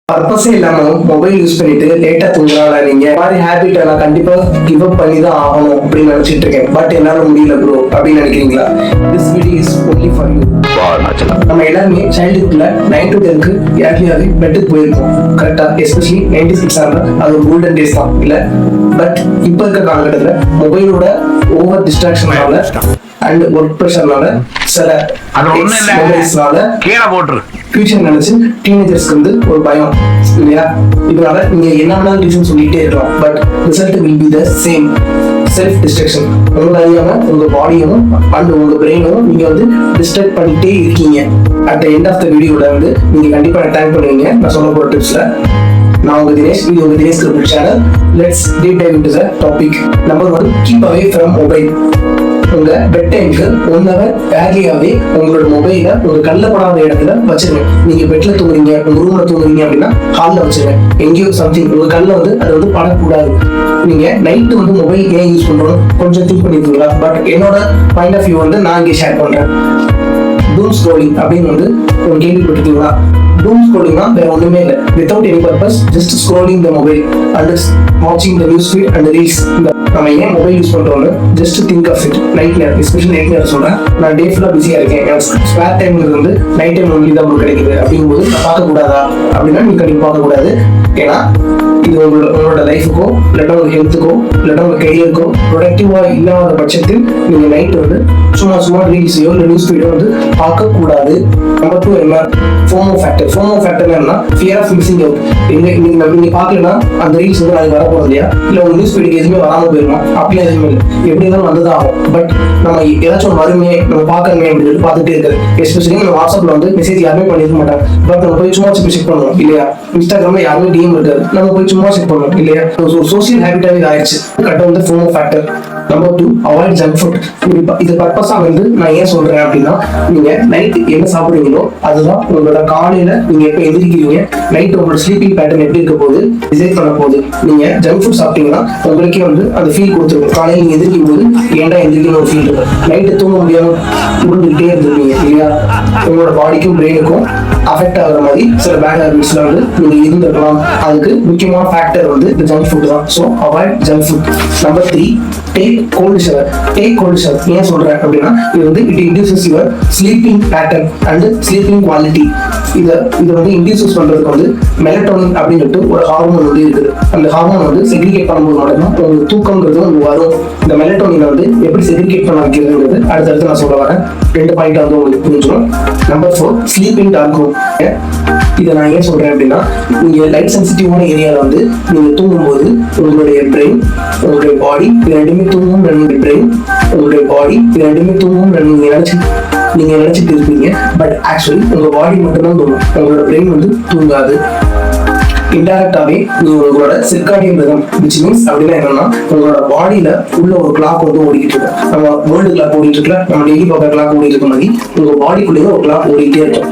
பர்பஸே இல்லாம mobile use பண்ணிட்டு லேட்டா தூங்குறாங்க. நீங்க மாதிரி ஹேபிட் நான் கண்டிப்பா கிவ் அப் பண்ணி தான் ஆகணும் அப்படின்னு நினைச்சிட்டு இருக்கேன். பட் என்னால முடியல ப்ரோ அப்படின்னு நினைக்கிறீங்களா? This video is only for you. நம்ம எல்லாருமே சைல்ட்ஹுட்ல 9 to 10க்கு ஏர்லியாவே பெட்டுக்கு போயிருக்கோம் கரெக்டா. எஸ்பெஷலி 96 அது ஒரு கோல்டன் டேஸ் தான் இல்ல. பட் இப்ப இருக்க காலகட்டத்துல மொபைலோட ஓவர் டிஸ்ட்ராக்ஷனால அண்ட் ஒர்க் ப்ரெஷர்னால சில ஃபியூச்சர் நினைச்சு டீனேஜர்ஸ்க்கு வந்து ஒரு பயம் இல்லையா? இதனால நீங்க என்ன வேணாலும் ரீசன் சொல்லிட்டே இருக்கலாம். But result will be the same. Self destruction. உங்களை அறியாம உங்க பாடியும் அண்ட் உங்க பிரெயினும் நீங்க வந்து டிஸ்ட்ராக்ட் பண்ணிட்டே இருக்கீங்க. At the end of the வீடியோல வந்து நீங்க கண்டிப்பா அட்டாக் பண்ணுவீங்க நான் சொல்ல போற டிப்ஸ்ல. நான் உங்க தினேஷ், இது உங்க Dinesh cricket channel. Let's deep dive into the topic. Number 1, keep away from mobile. உங்க பெட் டைம்க்கு 1 hour ஏர்லியாவே உங்களோட மொபைலை உங்க கல்லப்படாத இடத்துல வச்சிருங்க. நீங்க பெட்ல தூங்குறீங்க, உங்க ரூம்ல தூங்குறீங்க அப்படின்னா ஹால்ல வச்சிருங்க. எங்கேயும் சம்திங் உங்க கல்ல வந்து அது வந்து படக்கூடாது. நீங்க நைட்டு வந்து மொபைல் ஏன் யூஸ் பண்றோம் கொஞ்சம் திங்க் பண்ணிருக்கீங்களா? பட் என்னோட பாயிண்ட் ஆஃப் வியூ வந்து நான் இங்கே ஷேர் பண்றேன். டூம் ஸ்க்ரோலிங் அப்படின்னு வந்து ஒரு கேள்விப்பட்டிருக்கீங்களா? டூம் ஸ்க்ரோலிங்னா வேற ஒண்ணுமே இல்லை. Without any purpose just scrolling the mobile and வாட்சிங் the news feed and reels. நம்ம ஏன் மொபைல் யூஸ் பண்றோம்னு just think of it. Night நேரம், எஸ்பெஷலி நைட் நேரம் சொல்றேன். நான் டே ஃபுல்லா பிஸியா இருக்கேன், எனக்கு ஸ்பேர் டைம் வந்து நைட் டைம் ஒன்லி தான் உங்களுக்கு கிடைக்குது அப்படிங்கும்போது நான் பார்க்க கூடாதா அப்படின்னா நீங்க கண்டிப்பா பார்க்க கூடாது. ஏன்னா இது உங்களோட லைஃபுக்கோ இல்லாட்டா உங்க ஹெல்த்துக்கோ இல்லாட்டா உங்க கெரியருக்கோ ப்ரொடக்டிவா இல்லாத பட்சத்தில் நீங்க நைட் வந்து சும்மா ரீல்ஸையோ இல்லை நியூஸ் ஃபீடோ வந்து பார்க்க கூடாது. நம்பர் 2 என்ன? FOMO factor. ஃபோமோ ஃபேக்டர் என்ன? Fear of missing out. நீங்க பார்க்கலன்னா அந்த ரீல்ஸ் வந்து நாளைக்கு வரப்போறது இல்லையா? இல்லை உங்க நியூஸ் ஃபீடுக்கு எதுவுமே வராம போயிருமா? அப்படியே எதுவுமே இல்லை, எப்படி இருந்தாலும் வந்ததான் ஆகும். பட் நம்ம ஏதாச்சும் வருமே நம்ம பார்க்கணுமே அப்படின்னு பார்த்துட்டே இருக்காது. எஸ்பெஷலி நம்ம வாட்ஸ்அப்ல வந்து மெசேஜ் யாருமே பண்ணிருக்க மாட்டாங்க. பட் நம்ம போய் சும்மா செக் பண்ணுவோம் இல்லையா? இன்ஸ்டாகிராம்ல யாருமே டிஎம் இருக்காது, நம்ம போய் சும்மா செக் பண்ணுவோம் இல்லையா? சோசியல் ஹேபிட்டாவே ஆயிடுச்சு. கட்ட வந்து FM factor. Number 2, avoid junk food. இது பர்பஸா வந்து நான் ஏன் சொல்றேன் அப்படின்னா, நீங்க நைட் என்ன சாப்பிடுறீங்களோ அதுதான் உங்களோட காலையில நீங்க எப்ப எந்திரிக்கிறீங்க, நைட் உங்களோட ஸ்லீப்பிங் பேட்டர்ன் எப்படி இருக்க போகுது டிசைட் பண்ண போகுது. நீங்க ஜங்க் ஃபுட் சாப்பிட்டீங்கன்னா உங்களுக்கே வந்து அந்த ஃபீல் கொடுத்துருக்கும். காலையில் நீங்க எந்திரிக்கும் போது ஏன்டா எந்திரிக்கணும் ஒரு ஃபீல் இருக்கும். நைட்டு தூங்க முடியாம உருண்டுகிட்டே இருந்திருப்பீங்க இல்லையா? உங்களோட பாடிக்கும் பிரெயினுக்கும் அஃபெக்ட் ஆகுற மாதிரி சில பேட் ஹேபிட்ஸ்ல வந்து நீங்க இருந்திருக்கலாம். அதுக்கு முக்கியமான ஃபேக்டர் வந்து இந்த ஜங்க் ஃபுட் தான். So avoid junk food. Number 3, take gold shower. Take gold shower ஏன் சொல்றேன் அப்படின்னா, இது வந்து it induces your sleeping pattern and sleeping quality. இதை வந்து இன்டியூசஸ் பண்றதுக்கு வந்து மெலட்டோனின் அப்படின்னு சொல்லிட்டு ஒரு ஹார்மோன் வந்து இருக்குது. அந்த ஹார்மோன் வந்து செக்ரிகேட் பண்ணும்போது மட்டும்தான் உங்களுக்கு தூக்கம்ன்றது உங்களுக்கு வரும். இந்த மெலட்டோனின் வந்து எப்படி செக்ரிகேட் பண்ண வைக்கிறதுங்கிறது அடுத்தடுத்து நான் சொல்ல வரேன். 2 பாயிண்ட் வந்து உங்களுக்கு புரிஞ்சிடும். Number 4, sleeping dark room. இதை நான் ஏன் சொல்றேன் அப்படின்னா, நீங்க லைட் சென்சிட்டிவான ஏரியால வந்து நீங்க தூங்கும்போது உங்களுடைய பிரெயின் உங்களுடைய பாடி இது ரெண்டுமே தூங்கும். பிரெயின் உங்களுடைய பாடி இது ரெண்டுமே தூங்கும் நீங்க நினைச்சிட்டு இருப்பீங்க. பட் ஆக்சுவலி உங்க பாடி மட்டும்தான் தூங்கும், உங்களோட பிரெயின் வந்து தூங்காது. இன்டைரக்டாவே நீங்க உங்களோட சிர்காடியன் ரிதம் which means அப்படின்னா என்னன்னா, உங்களோட பாடியில உள்ள ஒரு கிளாக் வந்து ஓடிக்கிட்டு இருக்கு. நம்ம வேர்ல்டு கிளாக் ஓடிட்டு இருக்கல, நம்ம டெய்லி பார்க்குற கிளாக் ஓடிட்டு இருக்க மாதிரி உங்க பாடிக்குள்ளேயே ஒரு கிளாக் ஓடிட்டே இருக்கும்.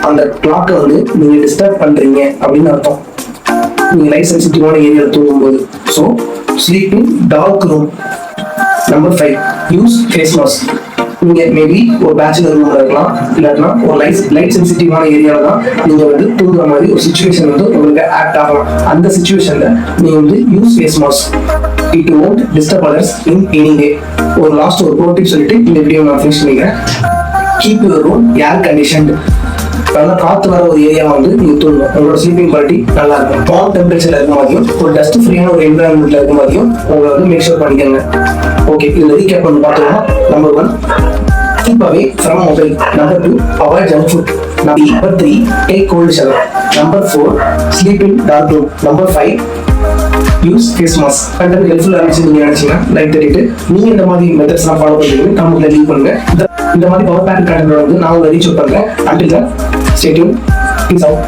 அந்த கிளாக்கை வந்து நீங்க டிஸ்டர்ப் பண்றீங்க அப்படின்னு அர்த்தம், நீங்க லைட் சென்சிட்டிவான ஏரியால தூங்கும்போது. So sleeping dark room. Number 5, use face mask. நீங்க மேபி ஒரு பேச்சுலர் ரூம்ல இருக்கலாம், இல்லாட்டினா ஒரு லைட் சென்சிட்டிவான ஏரியால தான் நீங்க வந்து தூங்குற மாதிரி ஒரு சிச்சுவேஷன் வந்து உங்களுக்கு ஆக்ட் ஆகலாம். அந்த சிச்சுவேஷன்ல நீங்க வந்து use face mask. It won't disturb others in any way. ஒரு லாஸ்ட் ஒரு ப்ரோ டிப் சொல்லிட்டு இந்த வீடியோ நான் ஃபினிஷ் பண்ணிக்கிறேன். Keep your room air conditioned. நல்லா காத்து வர ஒரு ஏரியா வந்து நீங்க தூங்கணும். உங்களோட ஸ்லீப்பிங் குவாலிட்டி நல்லா இருக்கும். காம் டெம்பரேச்சர்ல இருக்க மாதிரியும் ஒரு டஸ்ட் ஃப்ரீயான ஒரு என்விரான்மெண்ட்ல இருக்க மாதிரியும் உங்களை வந்து மேக் ஷூர் பண்ணிக்கோங்க. ஓகே, இதுல ரீகேப் பண்ணி பார்த்தோம்னா, number 1, keep away from mobile. Number 2, avoid junk food. Number 3, take cold shower. Number 4, sleep in dark room. Number 5, use face mask. Content ஹெல்ப்ஃபுல்லாக இருந்துச்சு நீங்க நினைச்சீங்கன்னா லைக் தட்டிட்டு நீங்க இந்த மாதிரி மெத்தட்ஸ்லாம் ஃபாலோ பண்ணுறீங்க கமெண்ட்ல லீவ் பண்ணுங்க. இந்த மாதிரி பவர் பேக் கண்டென்ட் வந்து நான் உங்களை ரீச் அவுட் பண்றேன். Until then, stay tuned. Peace out.